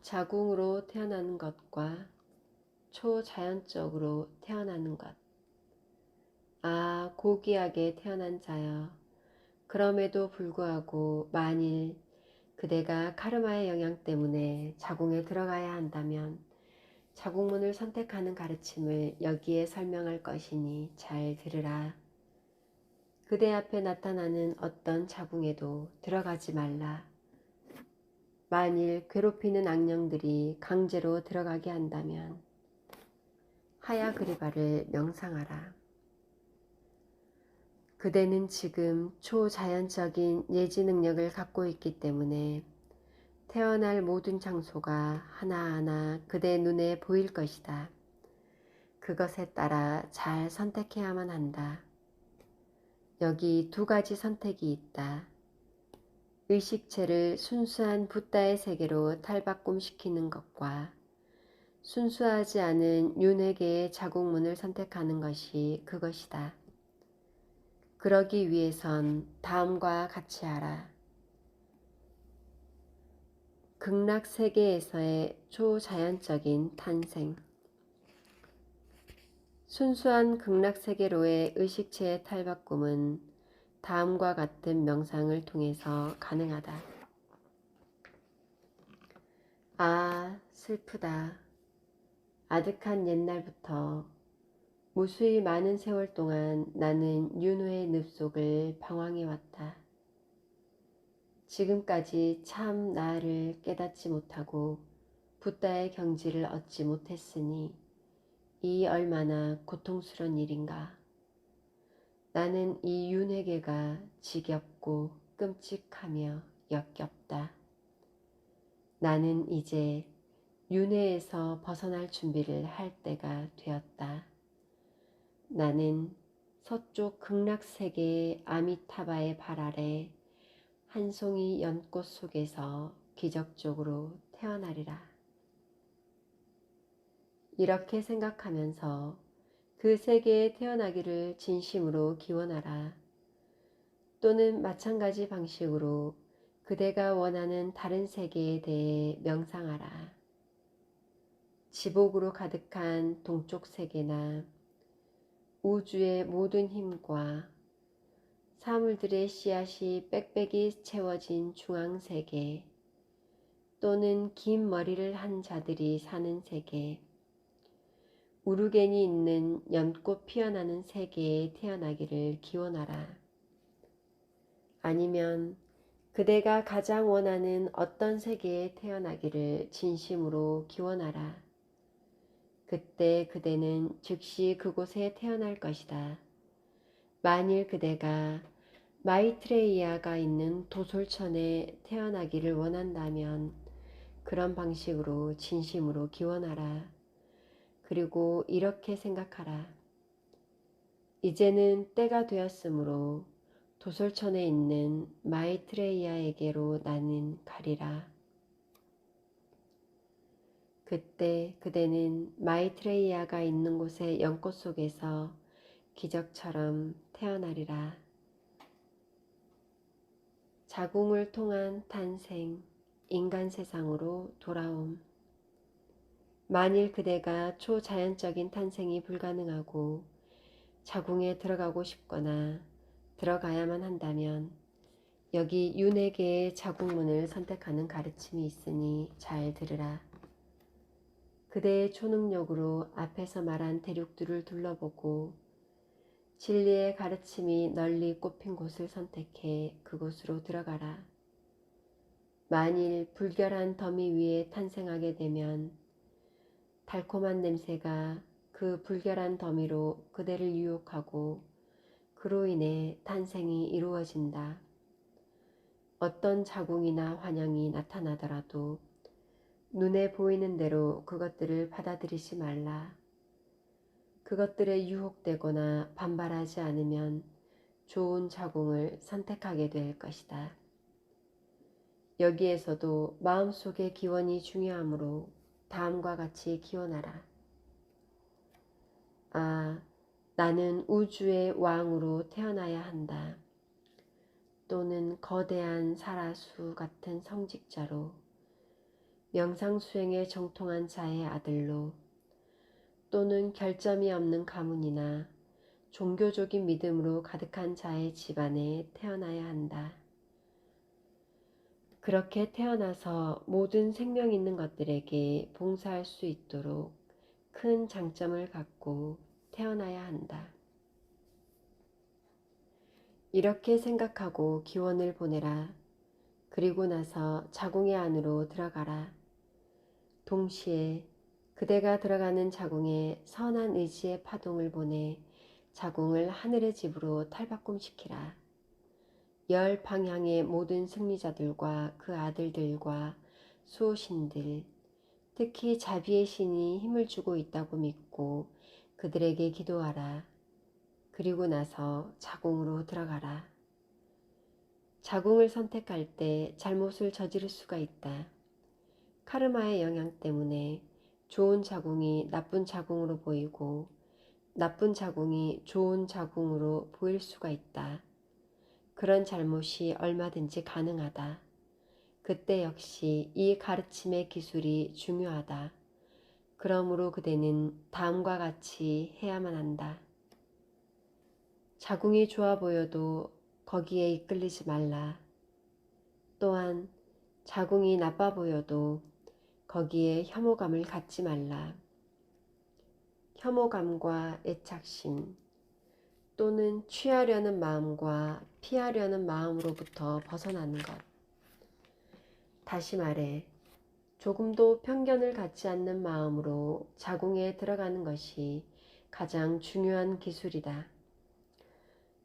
자궁으로 태어나는 것과 초자연적으로 태어나는 것. 아, 고귀하게 태어난 자여, 그럼에도 불구하고 만일 그대가 카르마의 영향 때문에 자궁에 들어가야 한다면 자궁문을 선택하는 가르침을 여기에 설명할 것이니 잘 들으라. 그대 앞에 나타나는 어떤 자궁에도 들어가지 말라. 만일 괴롭히는 악령들이 강제로 들어가게 한다면 하야그리바를 명상하라. 그대는 지금 초자연적인 예지 능력을 갖고 있기 때문에 태어날 모든 장소가 하나하나 그대 눈에 보일 것이다. 그것에 따라 잘 선택해야만 한다. 여기 두 가지 선택이 있다. 의식체를 순수한 붓다의 세계로 탈바꿈시키는 것과 순수하지 않은 윤회계의 자국문을 선택하는 것이 그것이다. 그러기 위해선 다음과 같이 하라. 극락세계에서의 초자연적인 탄생. 순수한 극락세계로의 의식체의 탈바꿈은 다음과 같은 명상을 통해서 가능하다. 아, 슬프다. 아득한 옛날부터 무수히 많은 세월 동안 나는 윤회의 늪속을 방황해왔다. 지금까지 참 나를 깨닫지 못하고 붓다의 경지를 얻지 못했으니 이 얼마나 고통스러운 일인가. 나는 이 윤회계가 지겹고 끔찍하며 역겹다. 나는 이제 윤회에서 벗어날 준비를 할 때가 되었다. 나는 서쪽 극락세계의 아미타바의 발 아래 한 송이 연꽃 속에서 기적적으로 태어나리라. 이렇게 생각하면서 그 세계에 태어나기를 진심으로 기원하라. 또는 마찬가지 방식으로 그대가 원하는 다른 세계에 대해 명상하라. 지복으로 가득한 동쪽 세계나 우주의 모든 힘과 사물들의 씨앗이 빽빽이 채워진 중앙세계, 또는 긴 머리를 한 자들이 사는 세계, 우르겐이 있는 연꽃 피어나는 세계에 태어나기를 기원하라. 아니면 그대가 가장 원하는 어떤 세계에 태어나기를 진심으로 기원하라. 그때 그대는 즉시 그곳에 태어날 것이다. 만일 그대가 마이트레이아가 있는 도솔천에 태어나기를 원한다면 그런 방식으로 진심으로 기원하라. 그리고 이렇게 생각하라. 이제는 때가 되었으므로 도솔천에 있는 마이트레이아에게로 나는 가리라. 그때 그대는 마이트레이아가 있는 곳의 연꽃 속에서 기적처럼 태어나리라. 자궁을 통한 탄생, 인간 세상으로 돌아옴. 만일 그대가 초자연적인 탄생이 불가능하고 자궁에 들어가고 싶거나 들어가야만 한다면 여기 윤회계의 자궁문을 선택하는 가르침이 있으니 잘 들으라. 그대의 초능력으로 앞에서 말한 대륙들을 둘러보고 진리의 가르침이 널리 꼽힌 곳을 선택해 그곳으로 들어가라. 만일 불결한 더미 위에 탄생하게 되면 달콤한 냄새가 그 불결한 더미로 그대를 유혹하고 그로 인해 탄생이 이루어진다. 어떤 자궁이나 환영이 나타나더라도 눈에 보이는 대로 그것들을 받아들이지 말라. 그것들에 유혹되거나 반발하지 않으면 좋은 자궁을 선택하게 될 것이다. 여기에서도 마음속의 기원이 중요하므로 다음과 같이 기원하라. 아, 나는 우주의 왕으로 태어나야 한다. 또는 거대한 사라수 같은 성직자로, 명상수행에 정통한 자의 아들로, 또는 결점이 없는 가문이나 종교적인 믿음으로 가득한 자의 집안에 태어나야 한다. 그렇게 태어나서 모든 생명 있는 것들에게 봉사할 수 있도록 큰 장점을 갖고 태어나야 한다. 이렇게 생각하고 기원을 보내라. 그리고 나서 자궁의 안으로 들어가라. 동시에 그대가 들어가는 자궁에 선한 의지의 파동을 보내 자궁을 하늘의 집으로 탈바꿈시키라. 열 방향의 모든 승리자들과 그 아들들과 수호신들, 특히 자비의 신이 힘을 주고 있다고 믿고 그들에게 기도하라. 그리고 나서 자궁으로 들어가라. 자궁을 선택할 때 잘못을 저지를 수가 있다. 카르마의 영향 때문에 좋은 자궁이 나쁜 자궁으로 보이고 나쁜 자궁이 좋은 자궁으로 보일 수가 있다. 그런 잘못이 얼마든지 가능하다. 그때 역시 이 가르침의 기술이 중요하다. 그러므로 그대는 다음과 같이 해야만 한다. 자궁이 좋아 보여도 거기에 이끌리지 말라. 또한 자궁이 나빠 보여도 거기에 혐오감을 갖지 말라. 혐오감과 애착심 또는 취하려는 마음과 피하려는 마음으로부터 벗어나는 것. 다시 말해 조금도 편견을 갖지 않는 마음으로 자궁에 들어가는 것이 가장 중요한 기술이다.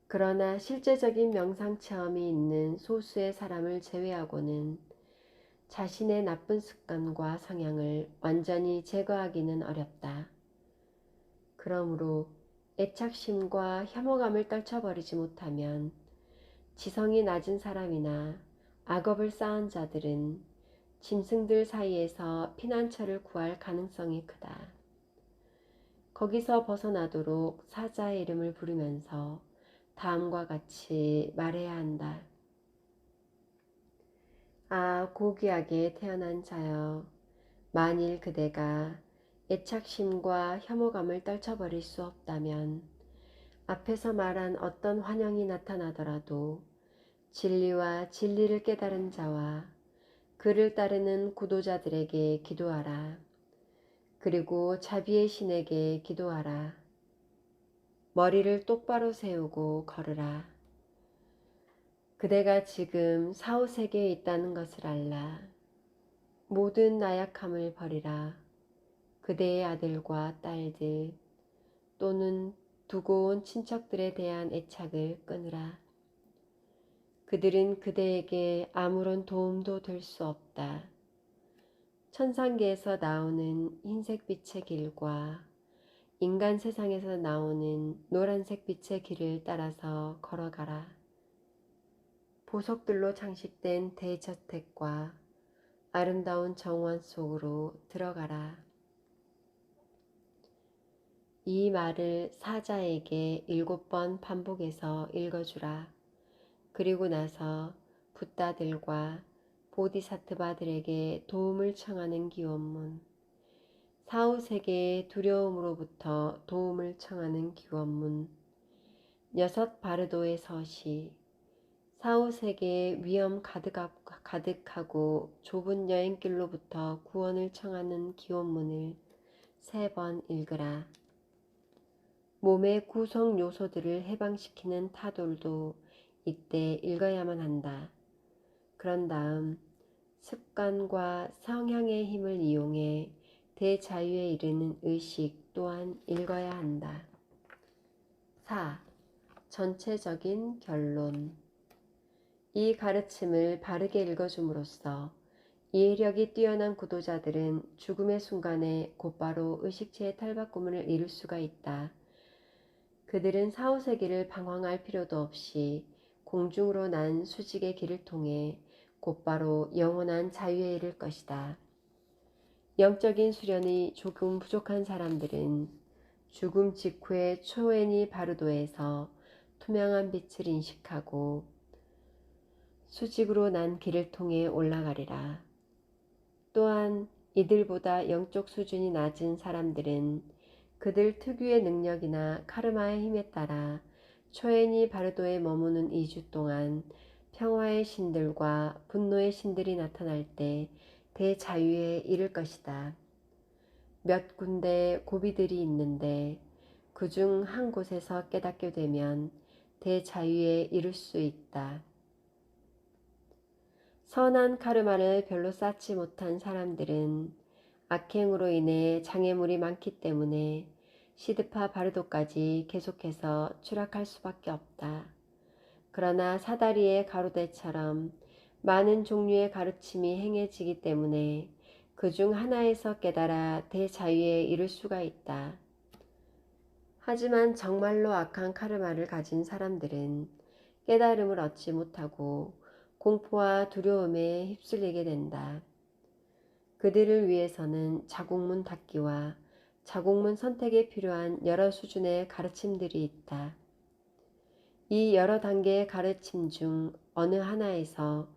그러나 실제적인 명상 체험이 있는 소수의 사람을 제외하고는 자신의 나쁜 습관과 성향을 완전히 제거하기는 어렵다. 그러므로 애착심과 혐오감을 떨쳐버리지 못하면 지성이 낮은 사람이나 악업을 쌓은 자들은 짐승들 사이에서 피난처를 구할 가능성이 크다. 거기서 벗어나도록 사자의 이름을 부르면서 다음과 같이 말해야 한다. 아, 고귀하게 태어난 자여, 만일 그대가 애착심과 혐오감을 떨쳐버릴 수 없다면 앞에서 말한 어떤 환영이 나타나더라도 진리와 진리를 깨달은 자와 그를 따르는 구도자들에게 기도하라. 그리고 자비의 신에게 기도하라. 머리를 똑바로 세우고 걸으라. 그대가 지금 사후세계에 있다는 것을 알라. 모든 나약함을 버리라. 그대의 아들과 딸들 또는 두고 온 친척들에 대한 애착을 끊으라. 그들은 그대에게 아무런 도움도 될 수 없다. 천상계에서 나오는 흰색 빛의 길과 인간 세상에서 나오는 노란색 빛의 길을 따라서 걸어가라. 보석들로 장식된 대저택과 아름다운 정원 속으로 들어가라. 이 말을 사자에게 7번 반복해서 읽어주라. 그리고 나서 붓다들과 보디사트바들에게 도움을 청하는 기원문, 사후세계의 두려움으로부터 도움을 청하는 기원문, 6 바르도의 서시, 사후세계의 위험 가득하고 좁은 여행길로부터 구원을 청하는 기원문을 3번 읽으라. 몸의 구성 요소들을 해방시키는 타돌도 이때 읽어야만 한다. 그런 다음 습관과 성향의 힘을 이용해 대자유에 이르는 의식 또한 읽어야 한다. 4. 전체적인 결론. 이 가르침을 바르게 읽어줌으로써 이해력이 뛰어난 구도자들은 죽음의 순간에 곧바로 의식체의 탈바꿈을 이룰 수가 있다. 그들은 사후세계를 방황할 필요도 없이 공중으로 난 수직의 길을 통해 곧바로 영원한 자유에 이를 것이다. 영적인 수련이 조금 부족한 사람들은 죽음 직후의 초에니 바르도에서 투명한 빛을 인식하고 수직으로 난 길을 통해 올라가리라. 또한 이들보다 영적 수준이 낮은 사람들은 그들 특유의 능력이나 카르마의 힘에 따라 초에니 바르도에 머무는 2주 동안 평화의 신들과 분노의 신들이 나타날 때 대자유에 이를 것이다. 몇 군데 고비들이 있는데 그중 한 곳에서 깨닫게 되면 대자유에 이를 수 있다. 선한 카르마를 별로 쌓지 못한 사람들은 악행으로 인해 장애물이 많기 때문에 시드파 바르도까지 계속해서 추락할 수밖에 없다. 그러나 사다리의 가로대처럼 많은 종류의 가르침이 행해지기 때문에 그중 하나에서 깨달아 대자유에 이를 수가 있다. 하지만 정말로 악한 카르마를 가진 사람들은 깨달음을 얻지 못하고 공포와 두려움에 휩쓸리게 된다. 그들을 위해서는 자국문 닫기와 자국문 선택에 필요한 여러 수준의 가르침들이 있다. 이 여러 단계의 가르침 중 어느 하나에서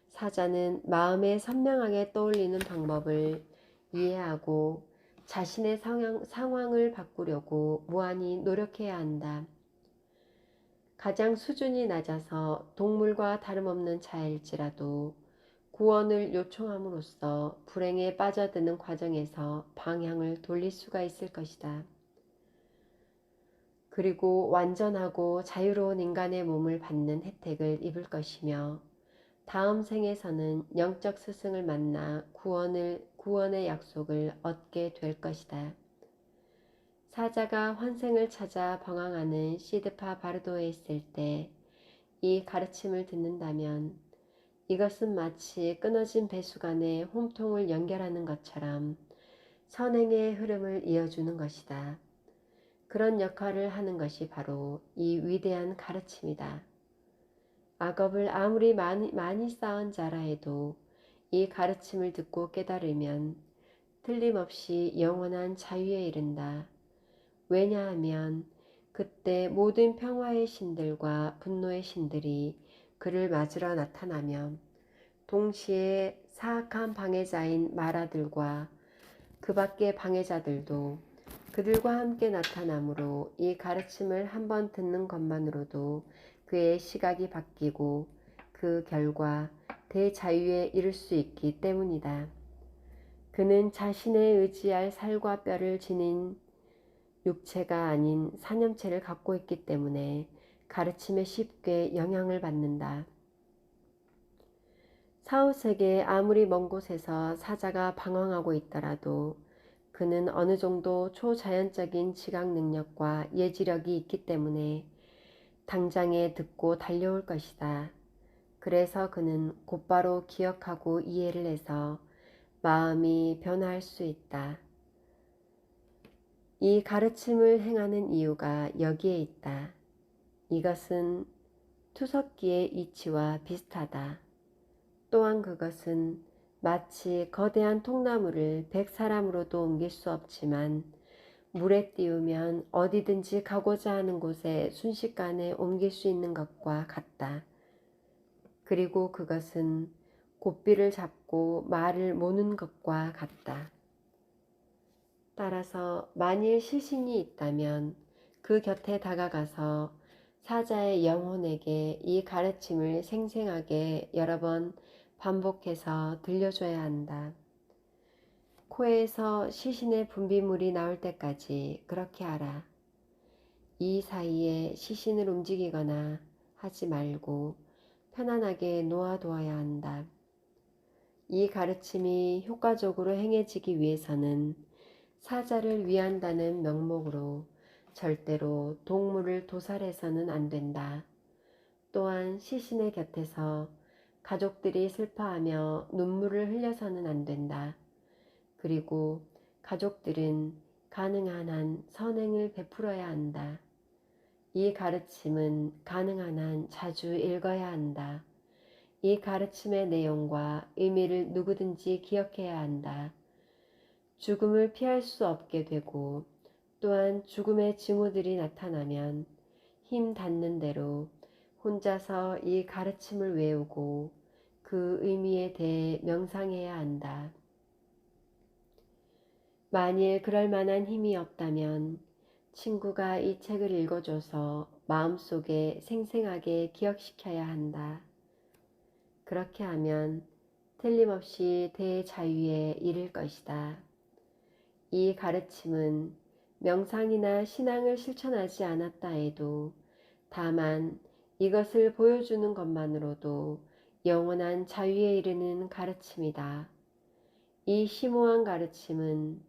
사자는 마음에 선명하게 떠올리는 방법을 이해하고 자신의 상황을 바꾸려고 무한히 노력해야 한다. 가장 수준이 낮아서 동물과 다름없는 자일지라도 구원을 요청함으로써 불행에 빠져드는 과정에서 방향을 돌릴 수가 있을 것이다. 그리고 완전하고 자유로운 인간의 몸을 받는 혜택을 입을 것이며 다음 생에서는 영적 스승을 만나 구원의 약속을 얻게 될 것이다. 사자가 환생을 찾아 방황하는 시드파 바르도에 있을 때 이 가르침을 듣는다면 이것은 마치 끊어진 배수관에 홈통을 연결하는 것처럼 선행의 흐름을 이어주는 것이다. 그런 역할을 하는 것이 바로 이 위대한 가르침이다. 악업을 아무리 많이 쌓은 자라 해도 이 가르침을 듣고 깨달으면 틀림없이 영원한 자유에 이른다. 왜냐하면 그때 모든 평화의 신들과 분노의 신들이 그를 맞으러 나타나면 동시에 사악한 방해자인 마라들과 그 밖의 방해자들도 그들과 함께 나타나므로 이 가르침을 한번 듣는 것만으로도 그의 시각이 바뀌고 그 결과 대자유에 이를 수 있기 때문이다. 그는 자신의 의지할 살과 뼈를 지닌 육체가 아닌 사념체를 갖고 있기 때문에 가르침에 쉽게 영향을 받는다. 사후세계의 아무리 먼 곳에서 사자가 방황하고 있더라도 그는 어느 정도 초자연적인 지각 능력과 예지력이 있기 때문에 당장에 듣고 달려올 것이다. 그래서 그는 곧바로 기억하고 이해를 해서 마음이 변화할 수 있다. 이 가르침을 행하는 이유가 여기에 있다. 이것은 투석기의 이치와 비슷하다. 또한 그것은 마치 거대한 통나무를 100사람으로도 옮길 수 없지만 물에 띄우면 어디든지 가고자 하는 곳에 순식간에 옮길 수 있는 것과 같다. 그리고 그것은 고삐를 잡고 말을 모는 것과 같다. 따라서 만일 시신이 있다면 그 곁에 다가가서 사자의 영혼에게 이 가르침을 생생하게 여러 번 반복해서 들려줘야 한다. 코에서 시신의 분비물이 나올 때까지 그렇게 하라. 이 사이에 시신을 움직이거나 하지 말고 편안하게 놓아두어야 한다. 이 가르침이 효과적으로 행해지기 위해서는 사자를 위한다는 명목으로 절대로 동물을 도살해서는 안 된다. 또한 시신의 곁에서 가족들이 슬퍼하며 눈물을 흘려서는 안 된다. 그리고 가족들은 가능한 한 선행을 베풀어야 한다. 이 가르침은 가능한 한 자주 읽어야 한다. 이 가르침의 내용과 의미를 누구든지 기억해야 한다. 죽음을 피할 수 없게 되고 또한 죽음의 징후들이 나타나면 힘 닿는 대로 혼자서 이 가르침을 외우고 그 의미에 대해 명상해야 한다. 만일 그럴 만한 힘이 없다면 친구가 이 책을 읽어줘서 마음속에 생생하게 기억시켜야 한다. 그렇게 하면 틀림없이 대자유에 이를 것이다. 이 가르침은 명상이나 신앙을 실천하지 않았다 해도 다만 이것을 보여주는 것만으로도 영원한 자유에 이르는 가르침이다. 이 심오한 가르침은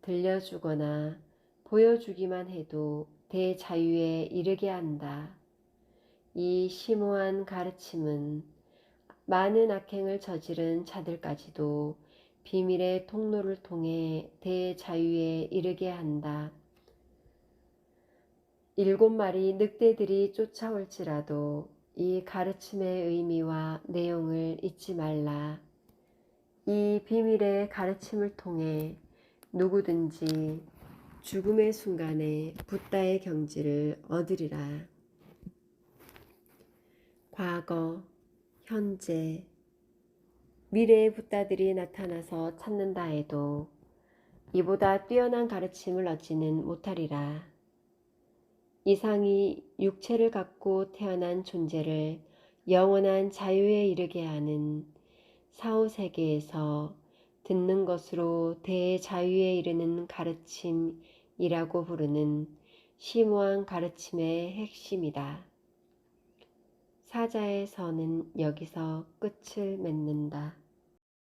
들려주거나 보여주기만 해도 대자유에 이르게 한다. 이 심오한 가르침은 많은 악행을 저지른 자들까지도 비밀의 통로를 통해 대자유에 이르게 한다. 7마리 늑대들이 쫓아올지라도 이 가르침의 의미와 내용을 잊지 말라. 이 비밀의 가르침을 통해 누구든지 죽음의 순간에 붓다의 경지를 얻으리라. 과거, 현재, 미래의 붓다들이 나타나서 찾는다 해도 이보다 뛰어난 가르침을 얻지는 못하리라. 이상이 육체를 갖고 태어난 존재를 영원한 자유에 이르게 하는 사후세계에서 듣는 것으로 대자유에 이르는 가르침이라고 부르는 심오한 가르침의 핵심이다. 사자의 선은 여기서 끝을 맺는다.